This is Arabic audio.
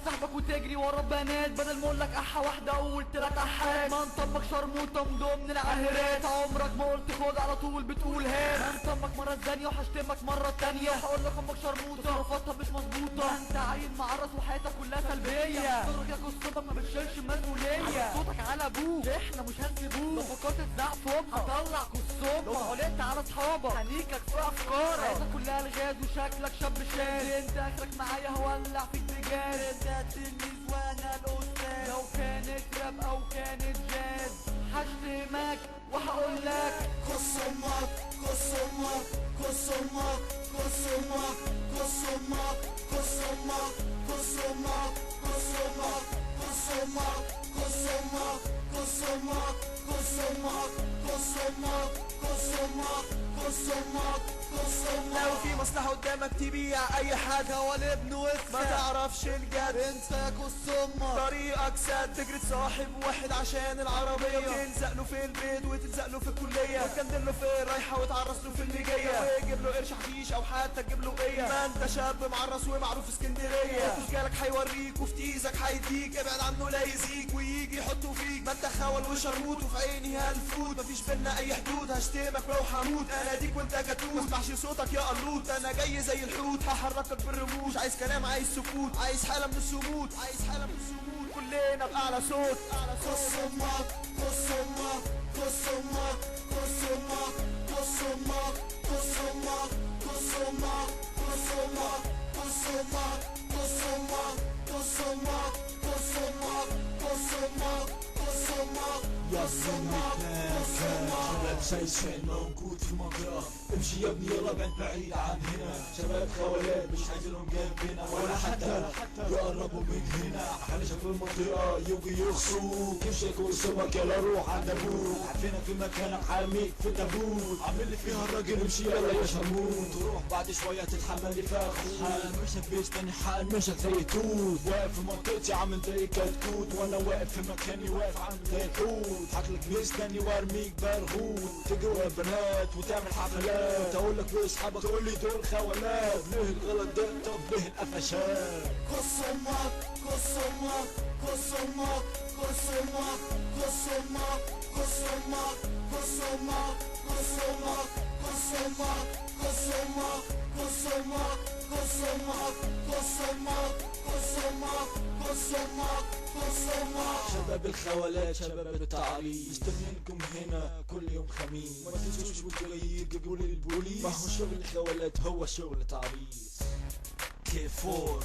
صاحبك وتجري ورا البنات بدل ما اقولك احا واحدة قلت لك احات. ما انطمك شرموطة من ضمن العاهرات، عمرك ما قلت خد على طول بتقول هات. ما انطمك مرة الثانية وهشتمك مرة تانية، هقولك امك شرموطة تصرفاتها مش مظبوطة. ما انت عيل معرس وحياتك كلها سلبية، صدرك قصتك ما بتشيلش مسؤولية. صوتك على ابوك احنا مش هنسيبوك، لو فكرت تزعق في امك هطلع كسومك. لو حولت على اصحابك هنيكك في افكارك، حياتك كلها الغاز وشكلك شاب شاذ. انت اخرك معايا هولع فيك بجاز، انت التلميذ وانا الاستاذ. لو كانت راب او كانت جاز هشتمك وهقولك كس امك كس امك كس امك كس امك كس امك كس امك كس امك كس امك كس امك كس امك كس امك كس امك كس امك كس امك كس امك كس امك. لو في مصلحة قدامك تبيع اي حاجة ولا ابن وسخ ما تعرفش الجد، انت يا كس امك طريقك سد تجري تصاحب واحد عشان العربية، تلزق له في البيت وتلزق له في الكلية، وتكندل له في الرايحة وتعرس له في اللي جاية، ويجيب له قرش حشيش او حتى تجيب له قية. ما انت شاب معرس ومعروف في اسكندرية، رجالك هيوريك وفي تيزك هيديك، ابعد عنه لا يزيك ويجي يحطه فيك. ما انت خول وشرموت وفي عيني هالفوت، مفيش بينا اي حدود هشتمك لو هموت. انا ديك وانت جاتوت مسمعش صوتك يا قلوط، انا جاي زي الحوت هحركك بالرموش. عايز كلام عايز سكوت عايز حالة من السموت عايز حالة من السموت، كلنا بأعلى صوت. كس امك كس امك كس امك كس امك كس امك كس امك كس امك كس امك كس امك كس امك كس امك كس امك كس امك كس امك يا زميلنا شباب شايشين موجود في المنطقة، امشي يا ابني يلا بعد بعيد عن هنا. شباب خوالات مش عايزينهم جنبنا ولا حتى يقربوا من هنا. احنا في المنطقة يجي يخصوك امشي ياكل سمك يلا روح عند ابوك، عارفينك في مكانك حاميك في تابوت. عامل لي فيها الراجل امشي يلا يا شموت، تروح بعد شوية تتحمل لي فيها خوت. مشك بيش تاني حال مشك زي توت، واقف في منطقتي عامل زي كتكوت، وانا واقف في مكاني واقف عامل زي الحوت. حكلك مستني وارميك برغوت، تجري ورا البنات وتعمل حفلات، اقولك واصحابك تقولي دول خوالات. ليه الغلط ده طب ليه القفشات؟ كس امك كس امك كس امك كس امك كس امك كس امك كس امك كس امك كس امك كس امك كس امك كس امك كس امك كس امك كس امك كس امك. شباب الخوالات شباب التعريس مستنيينكم هنا كل يوم خميس، ما تنسوش وانتوا جايين تجيبوا لي البوليس. ما هو شغل الخوالات هو شغل تعريس. كيفور